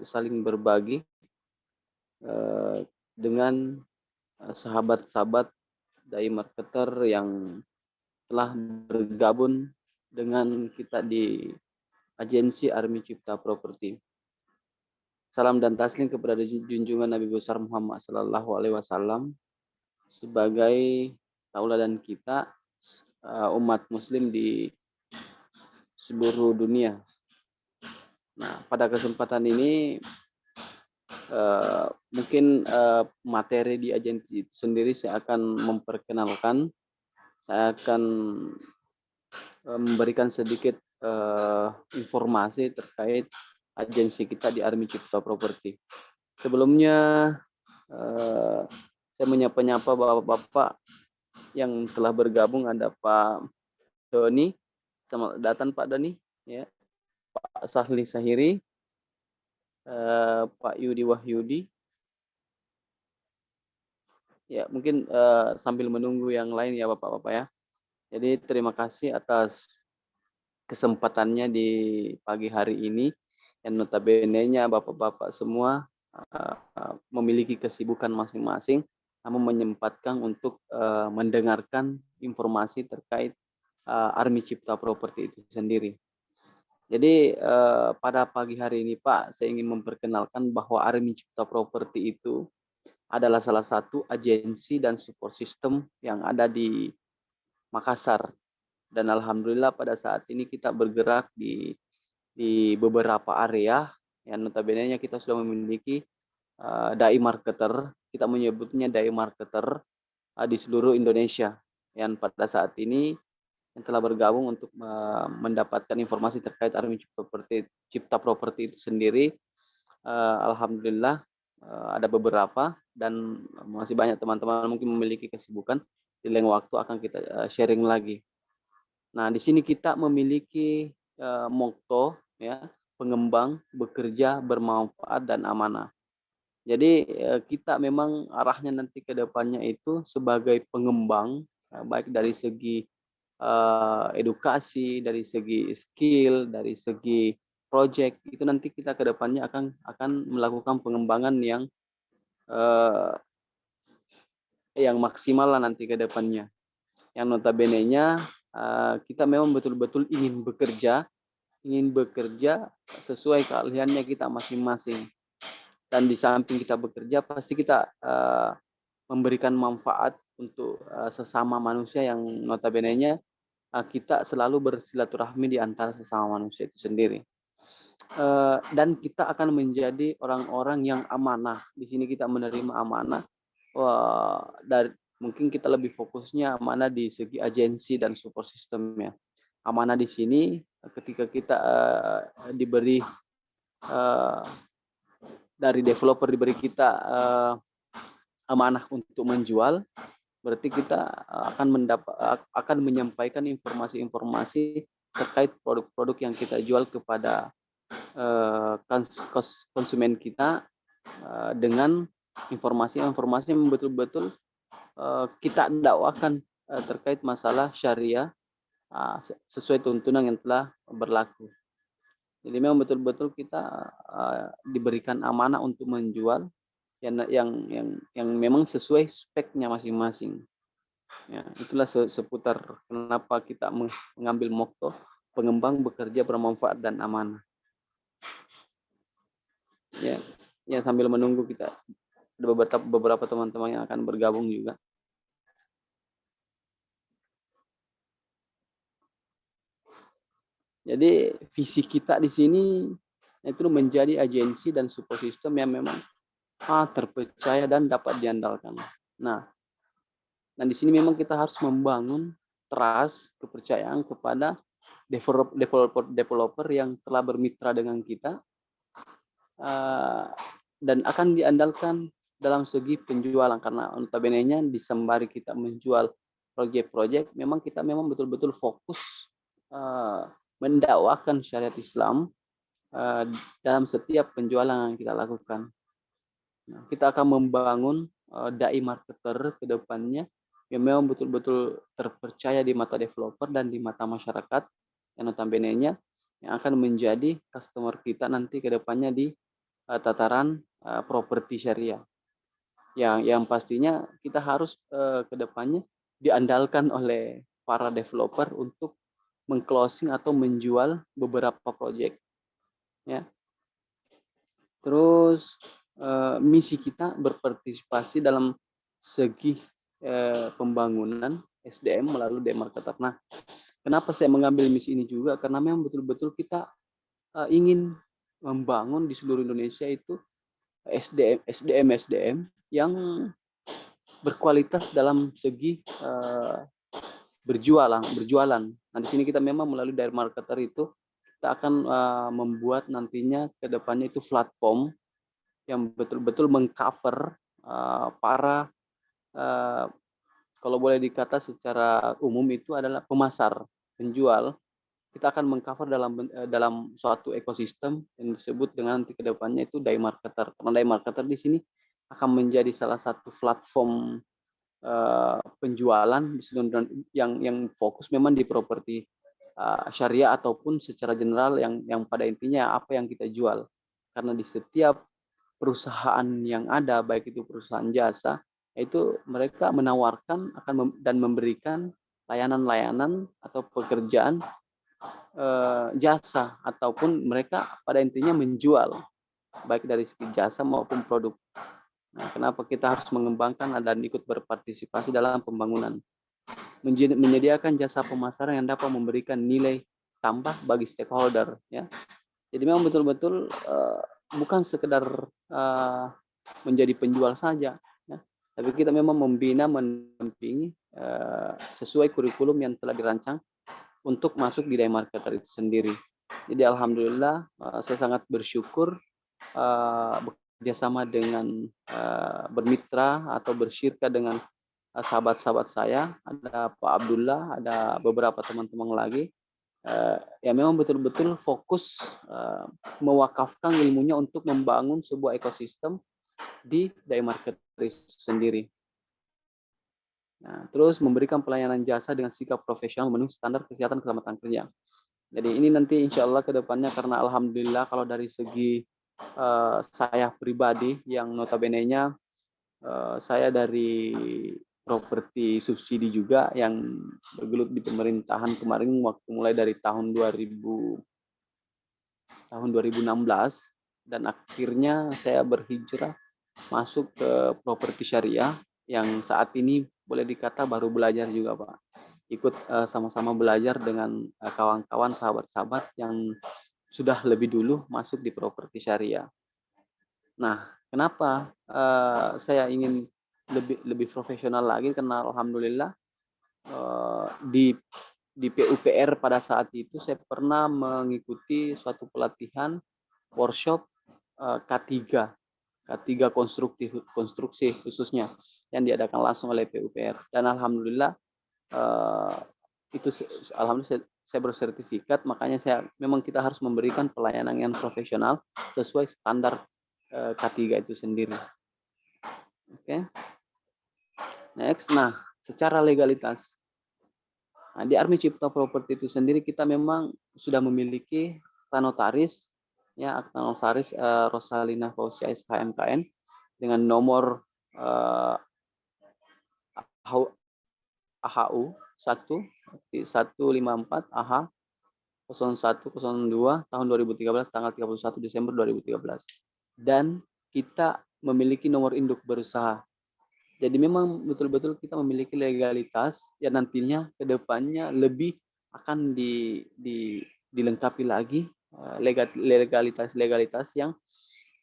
untuk saling berbagi eh, dengan sahabat-sahabat dai marketer yang telah bergabung dengan kita di agensi Army Cipta Properti. Salam dan taslim kepada junjungan Nabi besar Muhammad Sallallahu Alaihi Wasallam sebagai tauladan kita umat Muslim di seluruh dunia. Nah, pada kesempatan ini mungkin materi di agensi itu sendiri saya akan memperkenalkan, saya akan memberikan sedikit informasi terkait agensi kita di Army Cipta Properti. Sebelumnya saya menyapa-nyapa bapak-bapak yang telah bergabung. Ada Pak Doni, selamat datang Pak Doni, ya. Pak Sahli Sahiri, Pak Yudi Wahyudi. Ya, mungkin sambil menunggu yang lain ya bapak-bapak ya. Jadi terima kasih atas kesempatannya di pagi hari ini, yang notabene-nya bapak-bapak semua memiliki kesibukan masing-masing, namun menyempatkan untuk mendengarkan informasi terkait Army Cipta Properti itu sendiri. Jadi pada pagi hari ini Pak, saya ingin memperkenalkan bahwa Army Cipta Properti itu adalah salah satu agensi dan support system yang ada di Makassar. Dan alhamdulillah pada saat ini kita bergerak di beberapa area yang notabene-nya kita sudah memiliki dai marketer, kita menyebutnya dai marketer di seluruh Indonesia yang pada saat ini yang telah bergabung untuk mendapatkan informasi terkait Army Cipta Properti itu sendiri. Alhamdulillah ada beberapa dan masih banyak teman-teman mungkin memiliki kesibukan. Di lain waktu akan kita sharing lagi. Nah, di sini kita memiliki motto ya, pengembang, bekerja, bermanfaat dan amanah. Jadi kita memang arahnya nanti ke depannya itu sebagai pengembang, baik dari segi edukasi, dari segi skill, dari segi project, itu nanti kita ke depannya akan melakukan pengembangan yang maksimal lah nanti ke depannya. Yang notabene-nya kita memang betul-betul ingin bekerja sesuai keahliannya kita masing-masing. Dan di samping kita bekerja, pasti kita memberikan manfaat untuk sesama manusia yang notabene-nya kita selalu bersilaturahmi di antara sesama manusia itu sendiri. Dan kita akan menjadi orang-orang yang amanah. Di sini kita menerima amanah. Dari mungkin kita lebih fokusnya amanah di segi agensi dan support systemnya. Amanah di sini ketika kita diberi dari developer diberi kita amanah untuk menjual, berarti kita akan menyampaikan informasi-informasi terkait produk-produk yang kita jual kepada konsumen kita dengan informasi-informasi yang betul-betul kita dakwakan terkait masalah syariah sesuai tuntunan yang telah berlaku. Jadi memang betul-betul kita diberikan amanah untuk menjual yang memang sesuai speknya masing-masing. Ya, itulah seputar kenapa kita mengambil motto pengembang, bekerja, bermanfaat dan amanah. Ya, sambil menunggu kita ada beberapa teman-teman yang akan bergabung juga. Jadi visi kita di sini itu menjadi agensi dan support system yang memang terpercaya dan dapat diandalkan. Nah, dan di sini memang kita harus membangun trust, kepercayaan kepada developer yang telah bermitra dengan kita dan akan diandalkan dalam segi penjualan, karena notabene-nya disembari kita menjual proyek-proyek, memang kita memang betul-betul fokus mendakwakan syariat Islam dalam setiap penjualan yang kita lakukan. Nah, kita akan membangun dai marketer ke depannya yang memang betul-betul terpercaya di mata developer dan di mata masyarakat yang notabene-nya yang akan menjadi customer kita nanti ke depannya di tataran properti syariah. Yang pastinya kita harus ke depannya diandalkan oleh para developer untuk meng-closing atau menjual beberapa proyek ya. Terus misi kita berpartisipasi dalam segi pembangunan SDM melalui Demarketer. Nah, kenapa saya mengambil misi ini juga? Karena memang betul-betul kita ingin membangun di seluruh Indonesia itu SDM yang berkualitas dalam segi berjualan. Nah, di sini kita memang melalui dari marketer itu kita akan membuat nantinya ke depannya itu platform yang betul-betul mengcover para kalau boleh dikata secara umum itu adalah pemasar, penjual. Kita akan mengcover dalam suatu ekosistem yang disebut dengan nanti ke depannya itu day marketer. Karena day marketer di sini akan menjadi salah satu platform penjualan yang fokus memang di properti syariah ataupun secara general yang pada intinya apa yang kita jual. Karena di setiap perusahaan yang ada, baik itu perusahaan jasa, itu mereka menawarkan dan memberikan layanan-layanan atau pekerjaan jasa ataupun mereka pada intinya menjual baik dari segi jasa maupun produk. Nah, kenapa kita harus mengembangkan dan ikut berpartisipasi dalam pembangunan? Menyediakan jasa pemasaran yang dapat memberikan nilai tambah bagi stakeholder. Ya. Jadi memang betul-betul bukan sekedar menjadi penjual saja, ya. Tapi kita memang membina, mendampingi sesuai kurikulum yang telah dirancang untuk masuk di day marketer itu sendiri. Jadi alhamdulillah saya sangat bersyukur bekerjasama dengan bermitra atau bersyirka dengan sahabat-sahabat saya, ada Pak Abdullah, ada beberapa teman-teman lagi yang memang betul-betul fokus mewakafkan ilmunya untuk membangun sebuah ekosistem di day market sendiri. Nah, terus memberikan pelayanan jasa dengan sikap profesional memenuhi standar kesehatan keselamatan kerja. Jadi ini nanti insya Allah ke depannya karena alhamdulillah kalau dari segi saya pribadi yang notabene-nya saya dari properti subsidi juga yang bergelut di pemerintahan kemarin waktu mulai dari tahun 2016 dan akhirnya saya berhijrah masuk ke properti syariah yang saat ini boleh dikata baru belajar juga Pak. Ikut sama-sama belajar dengan kawan-kawan sahabat-sahabat yang sudah lebih dulu masuk di properti syariah. Nah, kenapa saya ingin lebih profesional lagi karena alhamdulillah di PUPR pada saat itu saya pernah mengikuti suatu pelatihan workshop K3 konstruksi khususnya yang diadakan langsung oleh PUPR dan alhamdulillah itu alhamdulillah saya bersertifikat, makanya memang kita harus memberikan pelayanan yang profesional sesuai standar K3 itu sendiri. Oke. Next, nah secara legalitas. Nah, di Army Cipta Property itu sendiri kita memang sudah memiliki akta notaris, ya akta notaris Rosalina Fausia SHMKN dengan nomor AHU 154 AH 0102 tahun 2013 tanggal 31 Desember 2013. Dan kita memiliki nomor induk berusaha. Jadi memang betul-betul kita memiliki legalitas yang nantinya ke depannya lebih akan dilengkapi lagi legalitas yang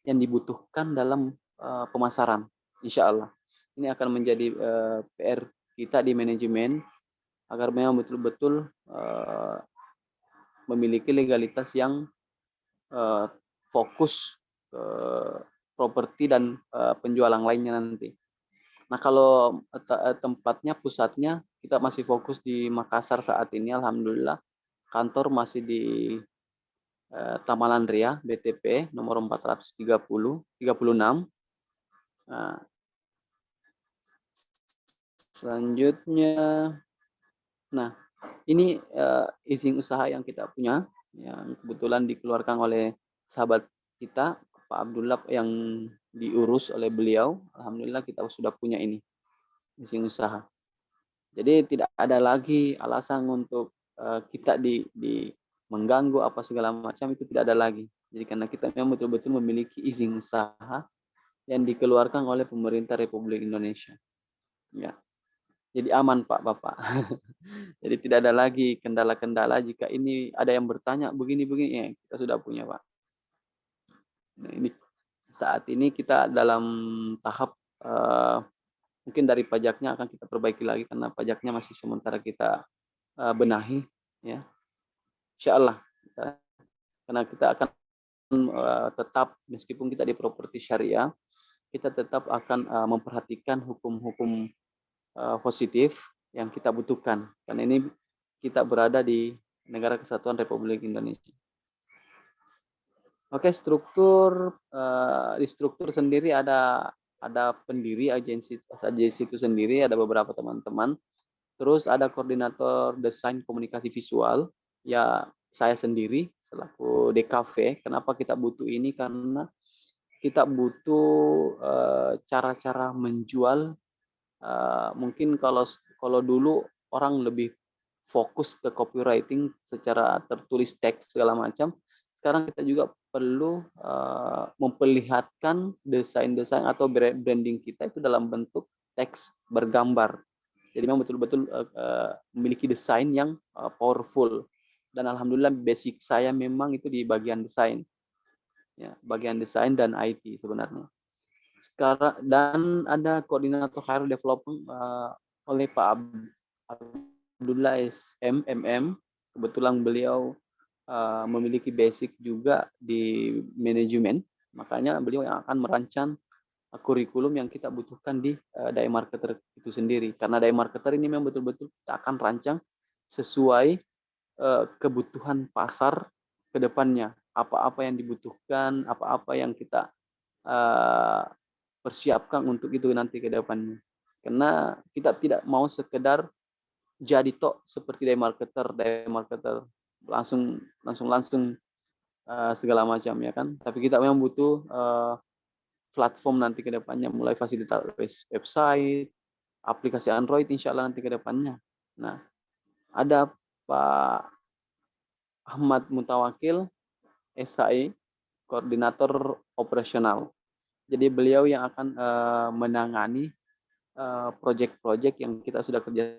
dibutuhkan dalam pemasaran. Insya Allah. Ini akan menjadi PR kita di manajemen agar memang betul-betul memiliki legalitas yang fokus ke properti dan penjualan lainnya nanti. Nah, kalau tempatnya, pusatnya, kita masih fokus di Makassar saat ini, alhamdulillah. Kantor masih di Tamalan Ria, BTP, nomor 436. Nah, selanjutnya, nah ini izin usaha yang kita punya, yang kebetulan dikeluarkan oleh sahabat kita, Pak Abdullah yang diurus oleh beliau, alhamdulillah kita sudah punya ini, izin usaha. Jadi tidak ada lagi alasan untuk kita di mengganggu apa segala macam, itu tidak ada lagi. Jadi karena kita memang betul-betul memiliki izin usaha yang dikeluarkan oleh pemerintah Republik Indonesia. Ya. Jadi aman Pak Bapak. Jadi tidak ada lagi kendala-kendala jika ini ada yang bertanya begini-begini, ya kita sudah punya Pak. Nah, ini saat ini kita dalam tahap mungkin dari pajaknya akan kita perbaiki lagi karena pajaknya masih sementara kita benahi, ya. Insyaallah, karena kita akan tetap meskipun kita di properti syariah, kita tetap akan memperhatikan hukum-hukum positif yang kita butuhkan. Karena ini kita berada di Negara Kesatuan Republik Indonesia. Oke, di struktur sendiri ada pendiri agensi itu sendiri, ada beberapa teman-teman. Terus ada koordinator desain komunikasi visual, ya saya sendiri selaku DKV. Kenapa kita butuh ini? Karena kita butuh cara-cara menjual. Mungkin kalau dulu orang lebih fokus ke copywriting secara tertulis teks segala macam. Sekarang kita juga perlu memperlihatkan desain-desain atau branding kita itu dalam bentuk teks bergambar. Jadi memang betul-betul memiliki desain yang powerful. Dan alhamdulillah basic saya memang itu di bagian desain. Ya, bagian desain dan IT sebenarnya. Sekarang dan ada koordinator HR development oleh Pak Abdullah MM. Kebetulan beliau memiliki basic juga di manajemen, makanya beliau yang akan merancang kurikulum yang kita butuhkan di DAI marketer itu sendiri. Karena DAI marketer ini memang betul-betul kita akan rancang sesuai kebutuhan pasar ke depannya. Apa-apa yang dibutuhkan, apa-apa yang kita persiapkan untuk itu nanti ke depannya. Karena kita tidak mau sekedar jadi tok seperti day marketer langsung segala macam ya kan. Tapi kita memang butuh platform nanti ke depannya, mulai fasilitas website, aplikasi Android insya Allah nanti ke depannya. Nah, ada Pak Ahmad Mutawakil, SAI, koordinator operasional. Jadi beliau yang akan menangani proyek-proyek yang kita sudah kerja.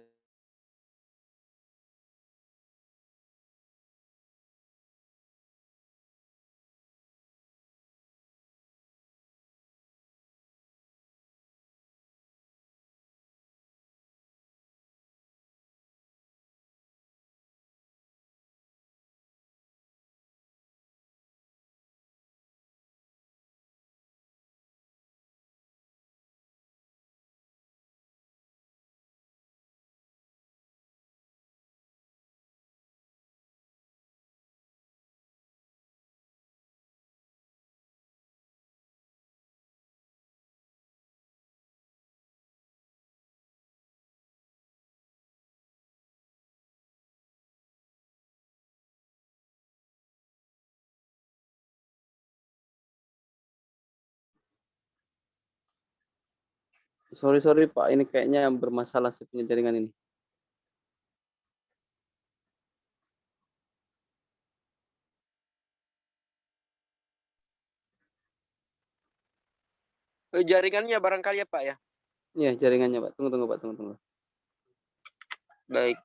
Sorry Pak, ini kayaknya yang bermasalah sih punya jaringan ini. Jaringannya barangkali ya Pak ya. Iya jaringannya Pak. Tunggu Pak, tunggu. Baik.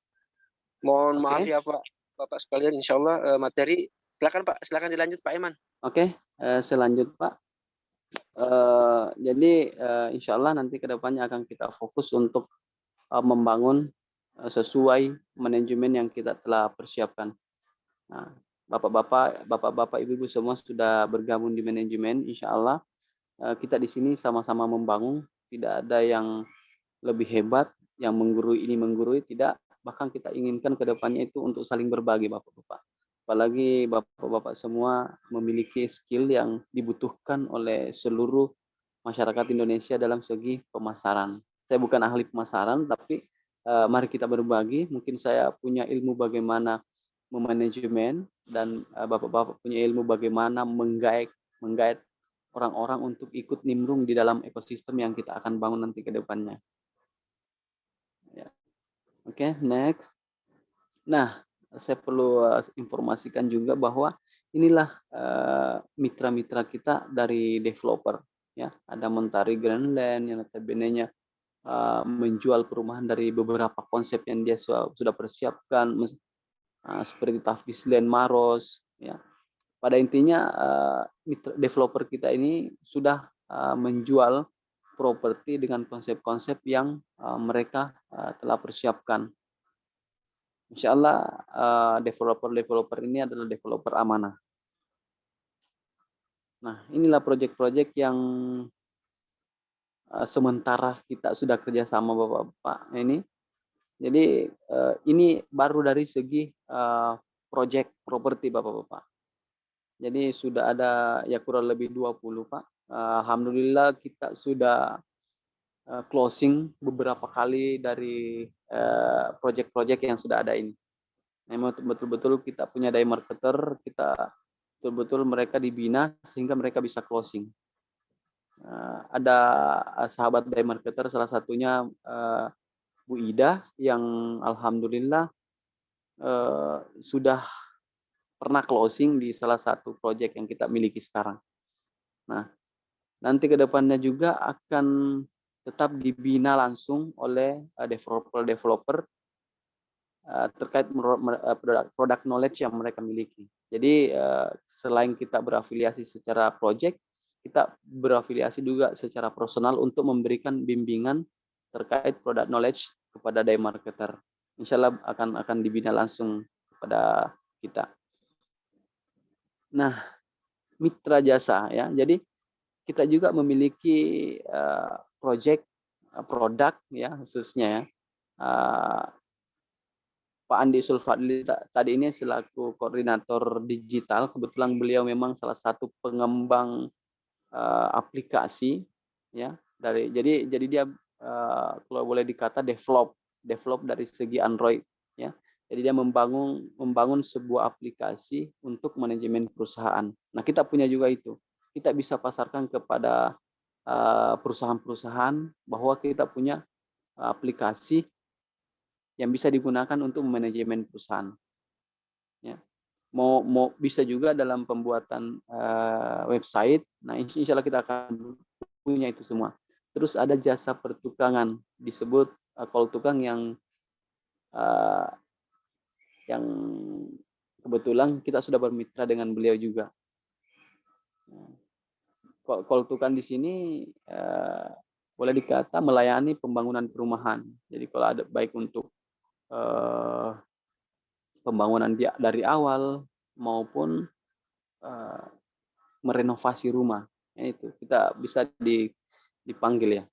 Mohon Oke. maaf ya Pak, Bapak sekalian. Insya Allah materi. Silakan Pak, silakan dilanjut Pak Iman. Oke, selanjut Pak. Jadi insya Allah nanti kedepannya akan kita fokus untuk membangun sesuai manajemen yang kita telah persiapkan. Nah, bapak-bapak, ibu-ibu semua sudah bergabung di manajemen. Insya Allah kita di sini sama-sama membangun. Tidak ada yang lebih hebat, yang menggurui tidak. Bahkan kita inginkan ke depannya itu untuk saling berbagi bapak-bapak. Apalagi bapak-bapak semua memiliki skill yang dibutuhkan oleh seluruh masyarakat Indonesia dalam segi pemasaran. Saya bukan ahli pemasaran, tapi mari kita berbagi. Mungkin saya punya ilmu bagaimana memanajemen dan bapak-bapak punya ilmu bagaimana menggait orang-orang untuk ikut nimbrung di dalam ekosistem yang kita akan bangun nanti ke depannya. Ya. Oke, next. Nah, saya perlu informasikan juga bahwa inilah mitra-mitra kita dari developer. Ya, ada Mentari Grandland yang notabene-nya menjual perumahan dari beberapa konsep yang dia sudah persiapkan, seperti Tafisland Maros. Ya. Pada intinya mitra developer kita ini sudah menjual properti dengan konsep-konsep yang mereka telah persiapkan. Insya Allah developer-developer ini adalah developer amanah. Nah, inilah proyek-proyek yang sementara kita sudah kerjasama Bapak-Bapak ini. Jadi ini baru dari segi proyek properti Bapak-Bapak. Jadi sudah ada ya kurang lebih 20 Pak. Alhamdulillah kita sudah closing beberapa kali dari proyek-proyek yang sudah ada ini. Memang betul-betul kita punya day marketer, kita betul-betul mereka dibina sehingga mereka bisa closing. Ada sahabat day marketer, salah satunya Bu Ida yang alhamdulillah sudah pernah closing di salah satu proyek yang kita miliki sekarang. Nah, nanti ke depannya juga akan tetap dibina langsung oleh developer-developer terkait produk knowledge yang mereka miliki. Jadi selain kita berafiliasi secara project, kita berafiliasi juga secara personal untuk memberikan bimbingan terkait produk knowledge kepada day marketer. Insya Allah akan dibina langsung kepada kita. Nah, mitra jasa ya. Jadi kita juga memiliki project produk ya khususnya ya. Pak Andi Sulfadli tadi ini selaku koordinator digital, kebetulan beliau memang salah satu pengembang aplikasi ya jadi dia kalau boleh dikata develop dari segi Android ya. Jadi dia membangun sebuah aplikasi untuk manajemen perusahaan. Nah, kita punya juga itu. Kita bisa pasarkan kepada perusahaan-perusahaan bahwa kita punya aplikasi yang bisa digunakan untuk manajemen perusahaan. Ya. Mau bisa juga dalam pembuatan website. Nah, insya Allah kita akan punya itu semua. Terus ada jasa pertukangan disebut call tukang yang kebetulan kita sudah bermitra dengan beliau juga. Call tukang di sini boleh dikata melayani pembangunan perumahan. Jadi kalau ada baik untuk pembangunan dari awal maupun merenovasi rumah. Ya, itu kita bisa dipanggil ya.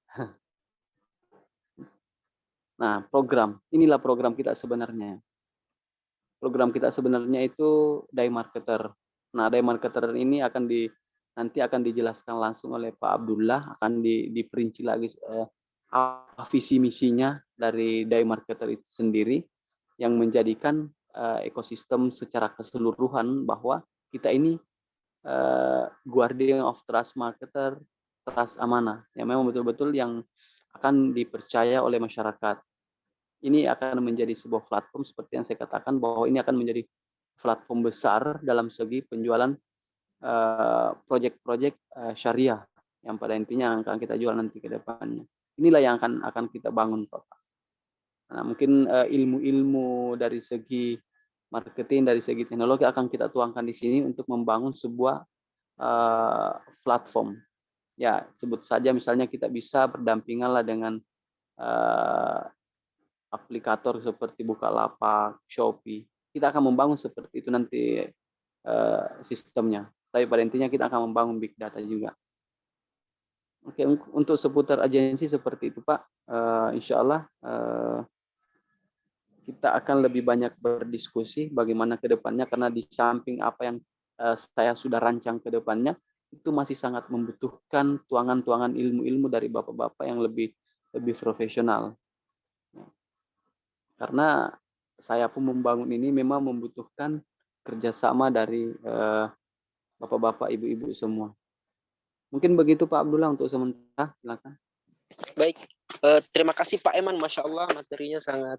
Nah, inilah program kita sebenarnya. Program kita sebenarnya itu day marketer. Nah, day marketer ini nanti akan dijelaskan langsung oleh Pak Abdullah, akan diperinci lagi apa visi misinya dari day marketer itu sendiri yang menjadikan ekosistem secara keseluruhan bahwa kita ini guardian of trust marketer, trust amanah. Ya, memang betul-betul yang akan dipercaya oleh masyarakat. Ini akan menjadi sebuah platform seperti yang saya katakan bahwa ini akan menjadi platform besar dalam segi penjualan proyek-proyek syariah yang pada intinya akan kita jual nanti ke depannya. Inilah yang akan kita bangun, Pak. Nah, mungkin ilmu-ilmu dari segi marketing, dari segi teknologi akan kita tuangkan di sini untuk membangun sebuah platform. Ya, sebut saja misalnya kita bisa berdampingan lah dengan aplikator seperti Bukalapak, Shopee. Kita akan membangun seperti itu nanti sistemnya. Tapi pada intinya kita akan membangun big data juga. Oke, untuk seputar agensi seperti itu Pak, insya Allah kita akan lebih banyak berdiskusi bagaimana ke depannya, karena di samping apa yang saya sudah rancang ke depannya, itu masih sangat membutuhkan tuangan-tuangan ilmu-ilmu dari bapak-bapak yang lebih profesional. Karena saya pun membangun ini memang membutuhkan kerjasama dari bapak-bapak, ibu-ibu semua. Mungkin begitu Pak Abdullah untuk sementara, silakan. Baik, terima kasih Pak Eman, Masya Allah materinya sangat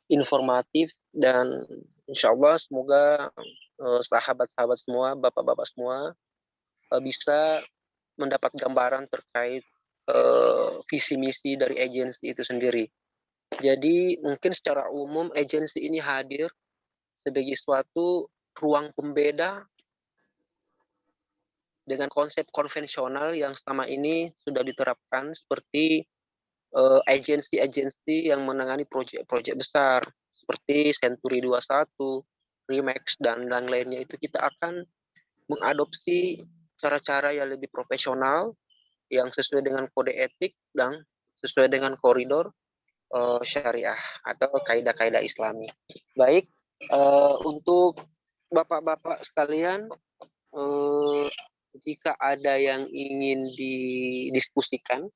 informatif dan insya Allah semoga sahabat-sahabat semua, bapak-bapak semua bisa mendapat gambaran terkait visi misi dari agensi itu sendiri. Jadi mungkin secara umum agensi ini hadir sebagai suatu ruang pembeda dengan konsep konvensional yang selama ini sudah diterapkan seperti agensi-agensi yang menangani proyek-proyek besar seperti Century 21, Remax dan lainnya itu kita akan mengadopsi cara-cara yang lebih profesional yang sesuai dengan kode etik dan sesuai dengan koridor syariah atau kaidah-kaidah Islami. Baik, untuk bapak-bapak sekalian, jika ada yang ingin didiskusikan,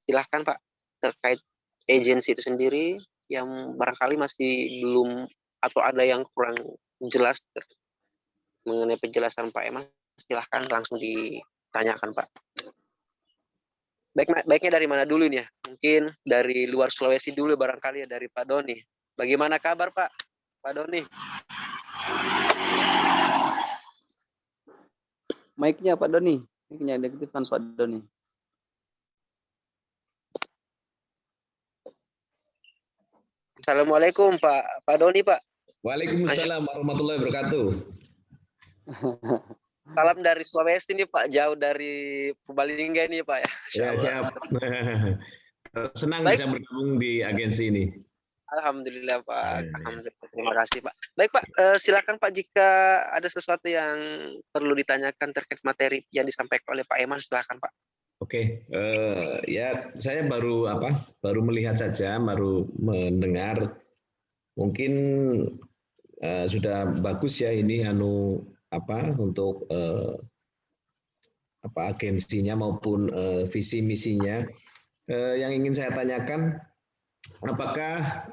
silahkan Pak terkait agensi itu sendiri yang barangkali masih belum atau ada yang kurang jelas mengenai penjelasan Pak Eman, silahkan langsung ditanyakan Pak. Baiknya dari mana dulu nih ya? Mungkin dari luar Sulawesi dulu barangkali ya, dari Pak Doni. Bagaimana kabar Pak? Pak Doni. Mic-nya Pak Doni. Mic-nya diaktifkan Pak Doni. Assalamualaikum Pak Doni Pak. Waalaikumsalam warahmatullahi wabarakatuh. Salam dari Sulawesi nih Pak, jauh dari Purbalingga nih Pak ya. Ya, siap. Senang Baik. bisa bergabung di agensi ini. Alhamdulillah Pak. Ya. Alhamdulillah. Terima kasih Pak. Baik Pak, silakan Pak jika ada sesuatu yang perlu ditanyakan terkait materi yang disampaikan oleh Pak Eman, silakan Pak. Oke, ya saya baru melihat saja, baru mendengar. Mungkin sudah bagus ya ini untuk agensinya maupun visi misinya. Yang ingin saya tanyakan, apakah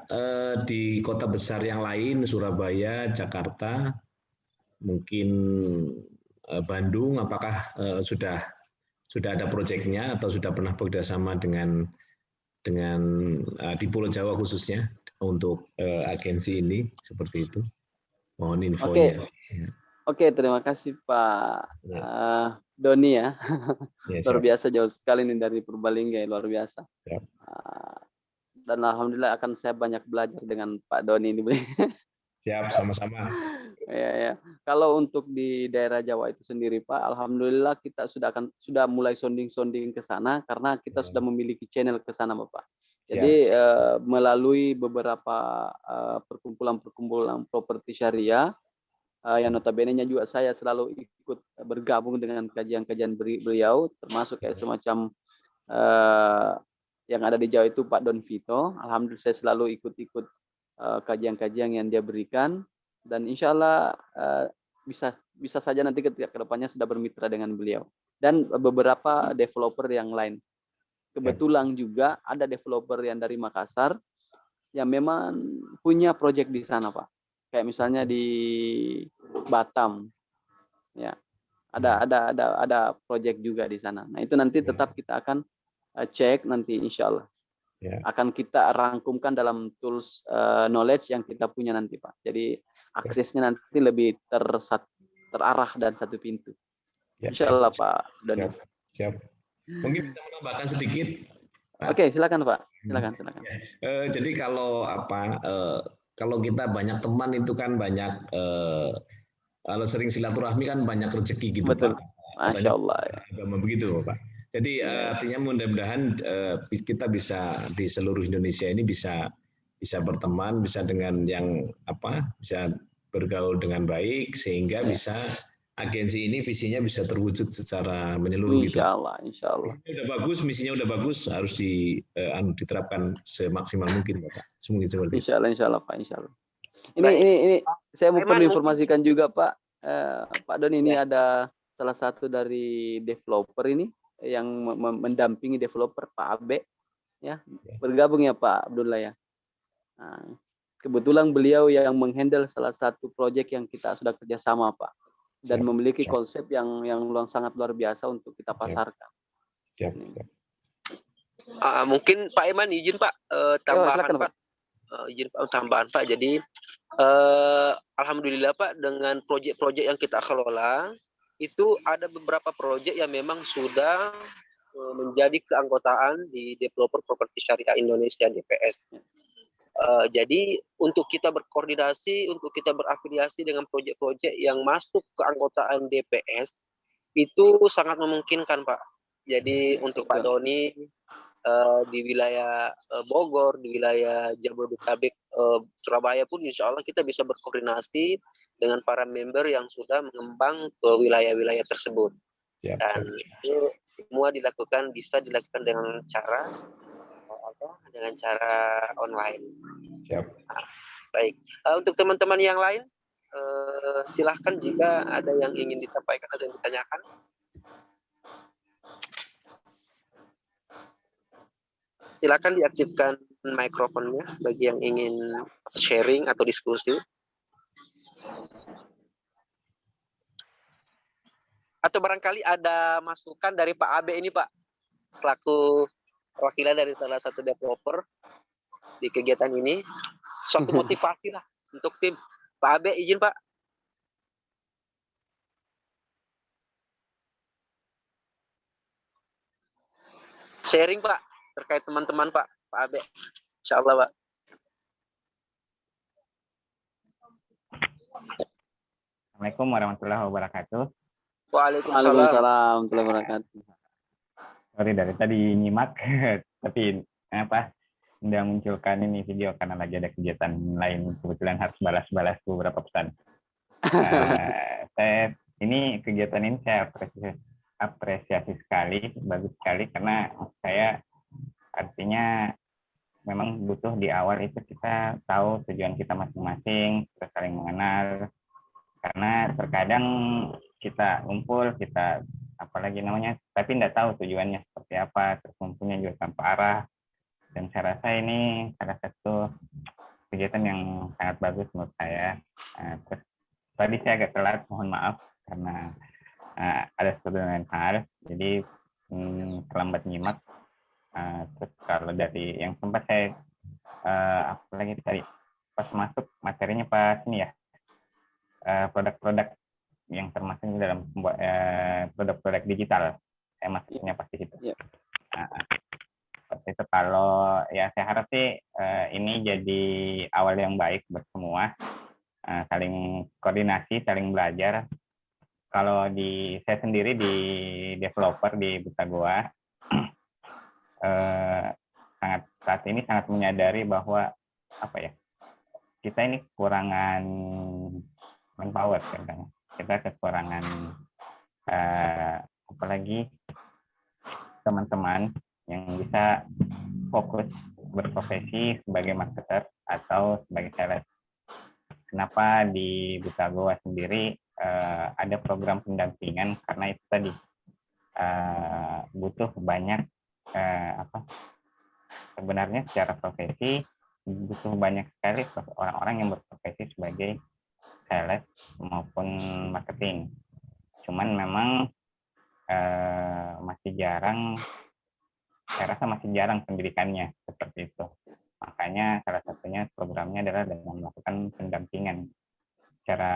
di kota besar yang lain, Surabaya, Jakarta, mungkin Bandung, apakah sudah ada proyeknya atau sudah pernah bekerjasama dengan di Pulau Jawa khususnya untuk agensi ini, seperti itu? Mohon infonya. Oke, terima kasih Pak Doni ya. Luar biasa, jauh sekali nih dari Purbalingga, luar biasa. Siap. Dan alhamdulillah akan saya banyak belajar dengan Pak Doni ini. Siap, sama-sama. Ya. Kalau untuk di daerah Jawa itu sendiri Pak, alhamdulillah kita sudah mulai sonding ke sana karena kita sudah memiliki channel ke sana Bapak. Jadi melalui beberapa perkumpulan properti syariah yang notabene-nya juga saya selalu ikut bergabung dengan kajian-kajian beliau, termasuk kayak semacam yang ada di Jawa itu Pak Don Vito. Alhamdulillah saya selalu ikut-ikut kajian-kajian yang dia berikan, dan insya Allah bisa saja nanti ketika kedepannya sudah bermitra dengan beliau dan beberapa developer yang lain. Kebetulan juga ada developer yang dari Makassar yang memang punya proyek di sana Pak. Kayak misalnya di Batam, ya ada proyek juga di sana. Nah itu nanti tetap kita akan cek nanti insya Allah. Akan kita rangkumkan dalam tools knowledge yang kita punya nanti Pak. Jadi aksesnya nanti lebih terarah dan satu pintu. Insya Allah Pak Doni. Siap. Mungkin bisa menambahkan sedikit. Oke, silakan Pak. Silakan. Jadi kalau kalau kita banyak teman itu kan banyak kalau sering silaturahmi kan banyak rezeki gitu. Betul. Pak. Masya Allah. Agama begitu Pak. Jadi artinya mudah-mudahan kita bisa di seluruh Indonesia ini bisa berteman, bisa dengan yang bisa bergaul dengan baik sehingga bisa agensi ini visinya bisa terwujud secara menyeluruh. Insya Allah. Misinya udah bagus, harus diterapkan semaksimal mungkin Bapak. Insya Allah Pak. Insya Allah. Ini saya mau perlu informasikan juga Pak. Pak Doni ini ada salah satu dari developer ini yang mendampingi developer Pak Abe ya, bergabung ya Pak Abdullah ya. Nah, kebetulan beliau yang menghandle salah satu proyek yang kita sudah kerjasama Pak. dan Siap, memiliki siap. konsep yang sangat luar biasa untuk kita pasarkan. Siap, Ini. siap. Mungkin Pak Iman izin Pak tambahan silakan, Pak. Izin Pak tambahan Pak. Jadi alhamdulillah Pak, dengan proyek-proyek yang kita kelola itu ada beberapa proyek yang memang sudah menjadi keanggotaan di Developer Properti Syariah Indonesia DPS. Jadi untuk kita berkoordinasi, untuk kita berafiliasi dengan proyek-proyek yang masuk keanggotaan DPS itu sangat memungkinkan Pak. Jadi untuk Pak Doni di wilayah Bogor, di wilayah Jabodetabek, Surabaya pun insya Allah kita bisa berkoordinasi dengan para member yang sudah mengembang ke wilayah-wilayah tersebut. Siap, Dan siap. itu semua bisa dilakukan dengan cara online. Siap. Baik, untuk teman-teman yang lain silahkan jika ada yang ingin disampaikan atau yang ditanyakan. Silakan diaktifkan mikrofonnya bagi yang ingin sharing atau diskusi. Atau barangkali ada masukan dari Pak Abe ini Pak, selaku perwakilan dari salah satu developer di kegiatan ini. Suatu motivasi lah untuk tim. Pak Abe izin Pak. Sharing Pak, terkait teman-teman Pak Abe. Insya Allah Pak. Assalamualaikum warahmatullahi wabarakatuh. Waalaikumsalam warahmatullahi wabarakatuh. Sorry dari tadi nyimak, tapi udah munculkan ini video karena lagi ada kegiatan lain. Kebetulan harus balas beberapa pesan. Ini kegiatan ini saya apresiasi sekali, bagus sekali karena saya artinya memang butuh di awal itu kita tahu tujuan kita masing-masing, kita saling mengenal. Karena terkadang kita ngumpul, kita tapi tidak tahu tujuannya seperti apa, terus ngumpulnya juga tanpa arah. Dan saya rasa ini salah satu kegiatan yang sangat bagus menurut saya. Terus tadi saya agak telat, mohon maaf karena ada sesuatu lain hal, jadi terlambat nyimak. Terus kalau dari yang sempat saya apalagi tadi pas masuk materinya pas ini ya, produk-produk yang termasuk dalam produk-produk digital, saya masuknya pasti itu. Seperti itu. Kalau ya saya harap sih ini jadi awal yang baik buat semua, saling koordinasi, saling belajar. Kalau saya sendiri di developer di Buta Goa, saat ini sangat menyadari bahwa kita ini kekurangan manpower kadang. Kita kekurangan apalagi teman-teman yang bisa fokus berprofesi sebagai marketer atau sebagai sales. Kenapa di Buta Goa sendiri ada program pendampingan, karena itu tadi butuh banyak sebenarnya secara profesi butuh banyak sekali orang-orang yang berprofesi sebagai sales maupun marketing. Cuman memang saya rasa masih jarang pendidikannya seperti itu. Makanya salah satunya programnya adalah dengan melakukan pendampingan. Secara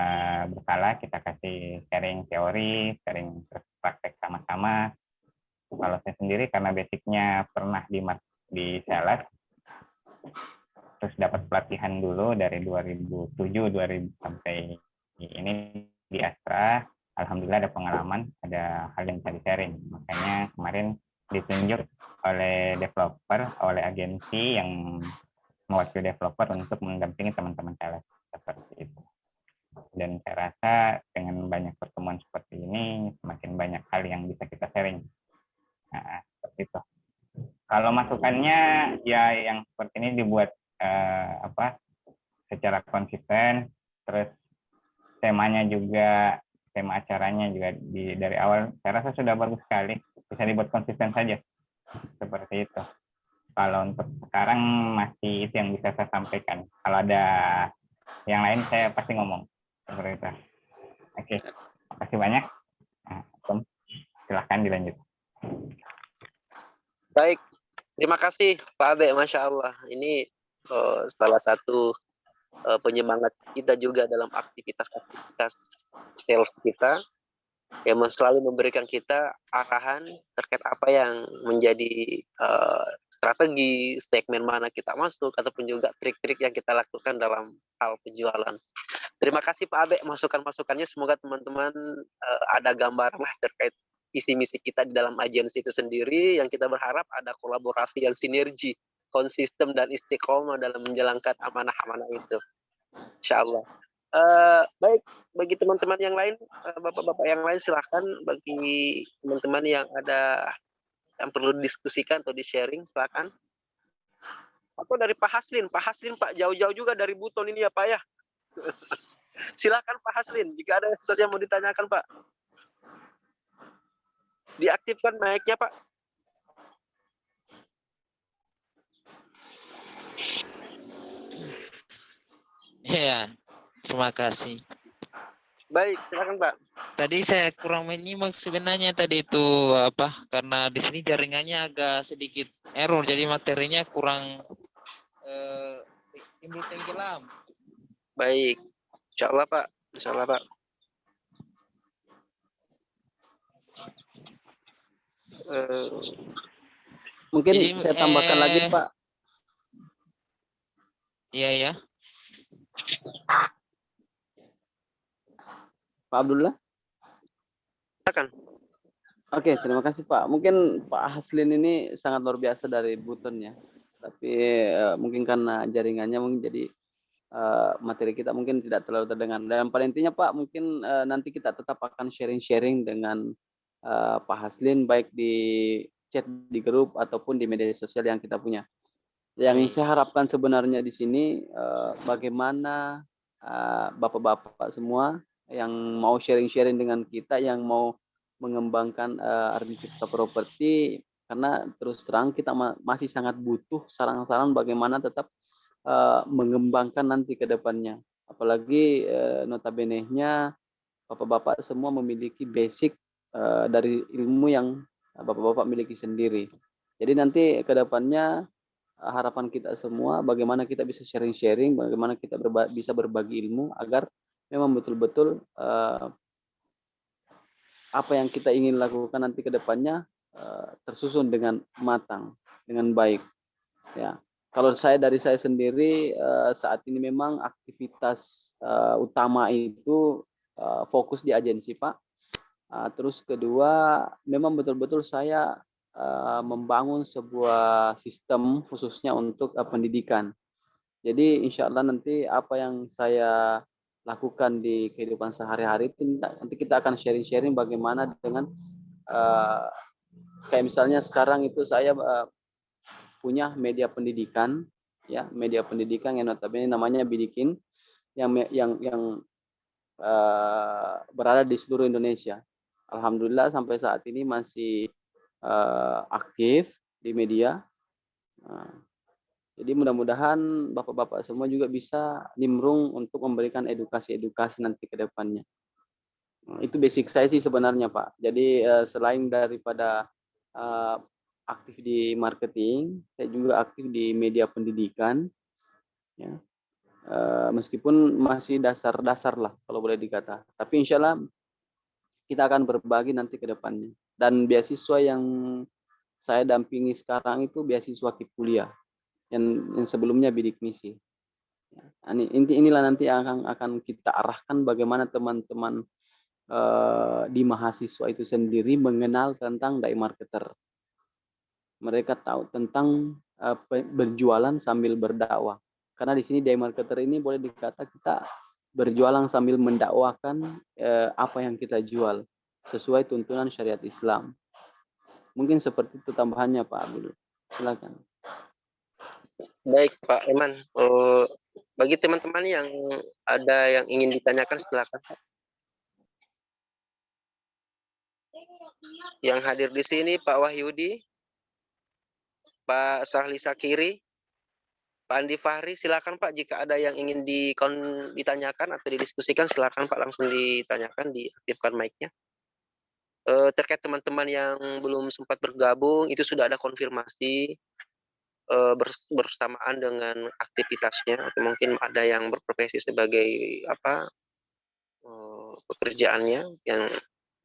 berkala kita kasih sharing teori, sharing praktek sama-sama. Kalau saya sendiri karena basicnya pernah di sales, terus dapat pelatihan dulu dari 2007 sampai ini di Astra. Alhamdulillah ada pengalaman, ada hal yang bisa di-sharing. Makanya kemarin ditunjuk oleh developer, oleh agensi yang mewakili developer untuk mendampingi teman-teman sales seperti itu. Dan saya rasa dengan banyak pertemuan seperti ini, semakin banyak hal yang bisa kita sharing. Nah, seperti itu. Kalau masukannya ya yang seperti ini dibuat secara konsisten, terus tema acaranya juga dari awal saya rasa sudah bagus sekali, bisa dibuat konsisten saja seperti itu. Kalau untuk sekarang masih itu yang bisa saya sampaikan. Kalau ada yang lain saya pasti ngomong seperti itu. Oke. Terima kasih banyak. Nah, silahkan dilanjut. Baik, terima kasih Pak Abe, Masya Allah. Ini salah satu penyemangat kita juga dalam aktivitas-aktivitas sales kita, yang selalu memberikan kita arahan terkait apa yang menjadi strategi, segmen mana kita masuk, ataupun juga trik-trik yang kita lakukan dalam hal penjualan. Terima kasih Pak Abe masukan-masukannya. Semoga teman-teman ada gambaran lah terkait visi misi kita di dalam agensi itu sendiri, yang kita berharap ada kolaborasi yang sinergi, konsisten dan istiqomah dalam menjalankan amanah-amanah itu. Insya Allah. Baik, bagi teman-teman yang lain, bapak-bapak yang lain silahkan. Bagi teman-teman yang ada yang perlu didiskusikan atau di-sharing, silahkan. Atau dari Pak Haslin, Pak jauh-jauh juga dari Buton ini ya Pak ya. Silakan Pak Haslin, jika ada sesuatu yang mau ditanyakan Pak. Diaktifkan mic-nya Pak. Ya, terima kasih. Baik, silakan Pak. Tadi saya kurang menyimak sebenarnya tadi itu apa? Karena di sini jaringannya agak sedikit error, jadi materinya kurang timbul tenggelam. Baik, insya Allah Pak. Insya Allah Pak. Mungkin Jadi, saya tambahkan lagi Pak. Iya ya. Pak Abdullah. Silakan. Oke, terima kasih Pak. Mungkin Pak Haslin ini sangat luar biasa dari Buton ya. Tapi mungkin karena jaringannya mungkin jadi materi kita mungkin tidak terlalu terdengar. Dan pada intinya Pak, mungkin nanti kita tetap akan sharing-sharing dengan Pak Haslin baik di chat di grup ataupun di media sosial yang kita punya. Yang saya harapkan sebenarnya di sini bagaimana bapak-bapak semua yang mau sharing-sharing dengan kita, yang mau mengembangkan Ardi Cipta Properti, karena terus terang kita masih sangat butuh saran-saran bagaimana tetap mengembangkan nanti ke depannya. Apalagi notabene-nya bapak-bapak semua memiliki basic dari ilmu yang bapak-bapak miliki sendiri. Jadi nanti ke depannya harapan kita semua bagaimana kita bisa sharing-sharing, bagaimana kita bisa berbagi ilmu agar memang betul-betul apa yang kita ingin lakukan nanti ke depannya tersusun dengan matang, dengan baik. Ya, kalau dari saya sendiri saat ini memang aktivitas utama itu fokus di agensi Pak. Terus kedua, memang betul-betul saya membangun sebuah sistem khususnya untuk pendidikan. Jadi insya Allah nanti apa yang saya lakukan di kehidupan sehari-hari itu nanti kita akan sharing-sharing bagaimana dengan kayak misalnya sekarang itu saya punya media pendidikan, ya media pendidikan yang notabene namanya Bidikin, yang berada di seluruh Indonesia. Alhamdulillah sampai saat ini masih aktif di media. Jadi mudah-mudahan bapak-bapak semua juga bisa nimbrung untuk memberikan edukasi-edukasi nanti ke depannya. Itu basic saya sih sebenarnya Pak. Jadi selain daripada aktif di marketing, saya juga aktif di media pendidikan. Ya. Meskipun masih dasar-dasar lah kalau boleh dikata. Tapi insya Allah kita akan berbagi nanti ke depannya. Dan beasiswa yang saya dampingi sekarang itu beasiswa kuliah yang sebelumnya bidik misi. Inilah nanti yang akan kita arahkan bagaimana teman-teman di mahasiswa itu sendiri mengenal tentang dai marketer. Mereka tahu tentang berjualan sambil berdakwah. Karena di sini dai marketer ini boleh dikata kita berjualan sambil mendakwakan apa yang kita jual sesuai tuntunan syariat Islam. Mungkin seperti itu tambahannya Pak Abdul. Silakan. Baik Pak Eman. Bagi teman-teman yang ada yang ingin ditanyakan silakan Pak. Yang hadir di sini Pak Wahyudi, Pak Sahli Sakiri, Pak Andi Fahri, silakan Pak, jika ada yang ingin ditanyakan atau didiskusikan, silakan Pak, langsung ditanyakan, diaktifkan mic-nya. Terkait teman-teman yang belum sempat bergabung, itu sudah ada konfirmasi bersamaan dengan aktivitasnya, atau mungkin ada yang berprofesi sebagai pekerjaannya yang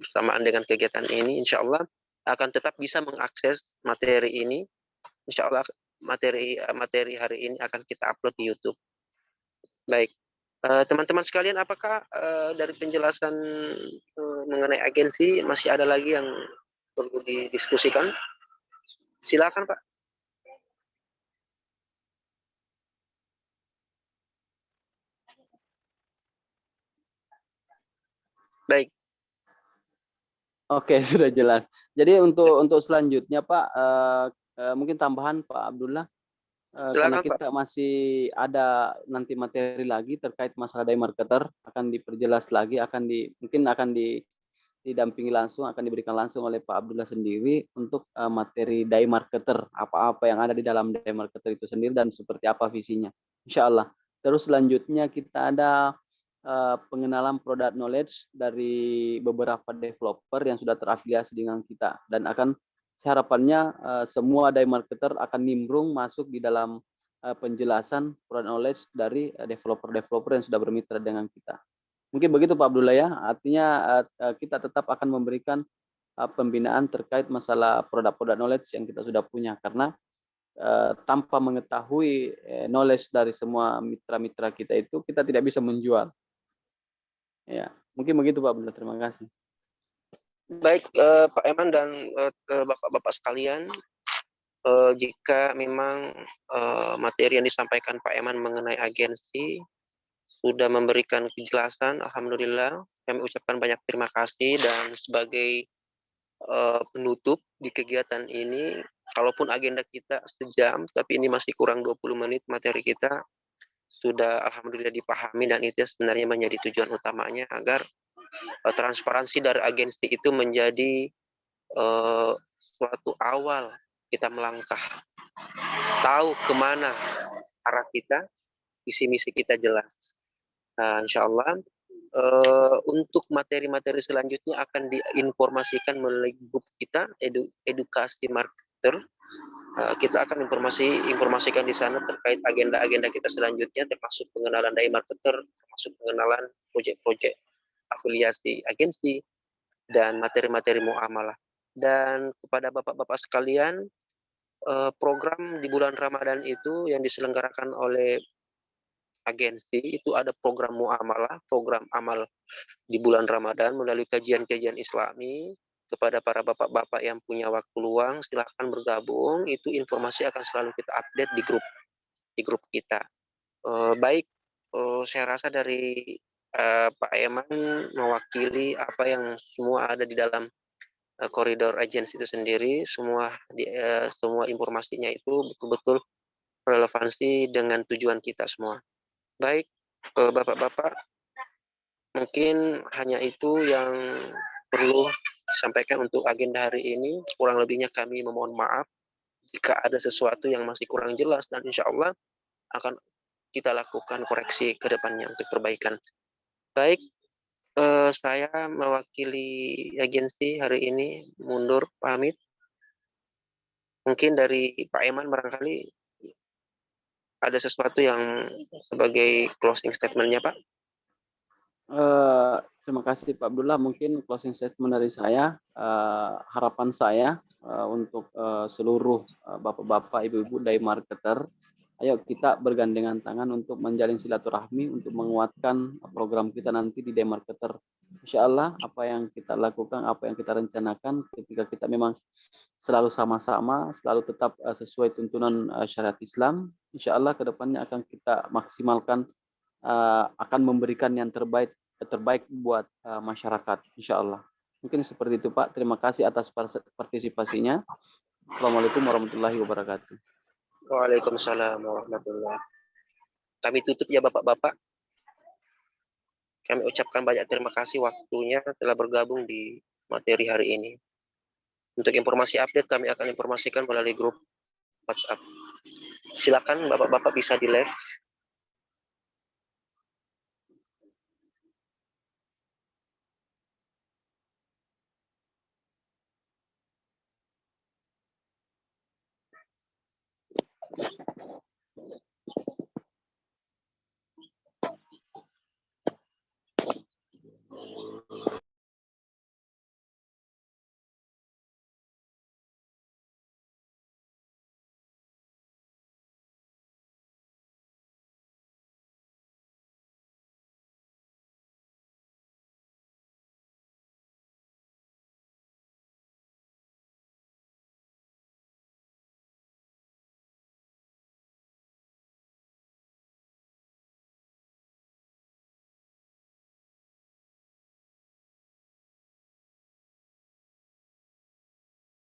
bersamaan dengan kegiatan ini, insya Allah akan tetap bisa mengakses materi ini. Insya Allah materi hari ini akan kita upload di YouTube. Baik, teman-teman sekalian, apakah dari penjelasan mengenai agensi masih ada lagi yang perlu didiskusikan? Silakan Pak. Baik. Oke, sudah jelas. Jadi untuk selanjutnya Pak, mungkin tambahan Pak Abdullah, karena Silakan Pak. kita masih ada nanti materi lagi terkait masalah day marketer, akan diperjelas lagi, mungkin akan didampingi langsung, akan diberikan langsung oleh Pak Abdullah sendiri untuk materi day marketer, apa-apa yang ada di dalam day marketer itu sendiri dan seperti apa visinya, insya Allah. Terus selanjutnya kita ada pengenalan product knowledge dari beberapa developer yang sudah terafiliasi dengan kita, dan akan harapannya semua day marketer akan nimbrung masuk di dalam penjelasan product knowledge dari developer-developer yang sudah bermitra dengan kita. Mungkin begitu Pak Abdullah ya, artinya kita tetap akan memberikan pembinaan terkait masalah produk-produk knowledge yang kita sudah punya, karena tanpa mengetahui knowledge dari semua mitra-mitra kita itu, kita tidak bisa menjual. Ya, mungkin begitu Pak Abdullah, terima kasih. Baik, Pak Eman dan Bapak-Bapak sekalian, jika memang materi yang disampaikan Pak Eman mengenai agensi sudah memberikan kejelasan, alhamdulillah, kami ucapkan banyak terima kasih. Dan sebagai penutup di kegiatan ini, kalaupun agenda kita sejam, tapi ini masih kurang 20 menit materi kita sudah alhamdulillah dipahami, dan itu sebenarnya menjadi tujuan utamanya agar transparansi dari agensi itu menjadi suatu awal kita melangkah, tahu kemana arah kita, visi misi kita jelas. Nah, insya Allah untuk materi-materi selanjutnya akan diinformasikan melalui grup kita, edukasi marketer. Kita akan informasikan di sana terkait agenda-agenda kita selanjutnya, termasuk pengenalan day marketer, termasuk pengenalan proyek-proyek afiliasi agensi, dan materi-materi muamalah. Dan kepada bapak-bapak sekalian, program di bulan Ramadan itu yang diselenggarakan oleh agensi itu ada program muamalah, program amal di bulan Ramadan melalui kajian-kajian Islami. Kepada para bapak-bapak yang punya waktu luang, silahkan bergabung. Itu informasi akan selalu kita update di grup kita. Baik, saya rasa dari Pak Eman mewakili apa yang semua ada di dalam koridor agensi itu sendiri, semua informasinya itu betul-betul relevansi dengan tujuan kita semua. Baik, bapak-bapak, mungkin hanya itu yang perlu disampaikan untuk agenda hari ini. Kurang lebihnya kami memohon maaf jika ada sesuatu yang masih kurang jelas, dan insya Allah akan kita lakukan koreksi ke depannya untuk perbaikan. Baik, saya mewakili agensi hari ini mundur pamit. Mungkin dari Pak Eman barangkali ada sesuatu yang sebagai closing statement-nya, Pak. Terima kasih Pak Abdullah. Mungkin closing statement dari saya, harapan saya untuk seluruh bapak-bapak, ibu-ibu day marketer, ayo kita bergandengan tangan untuk menjalin silaturahmi, untuk menguatkan program kita nanti di day marketer. Insya Allah apa yang kita lakukan, apa yang kita rencanakan, ketika kita memang selalu sama-sama, selalu tetap sesuai tuntunan syariat Islam, insya Allah kedepannya akan kita maksimalkan, akan memberikan yang terbaik buat masyarakat, insya Allah. Mungkin seperti itu Pak. Terima kasih atas partisipasinya. Assalamualaikum warahmatullahi wabarakatuh. Waalaikumsalam warahmatullahi wabarakatuh. Kami tutup ya Bapak-bapak. Kami ucapkan banyak terima kasih waktunya telah bergabung di materi hari ini. Untuk informasi update kami akan informasikan melalui grup WhatsApp. Silakan Bapak-bapak bisa di live.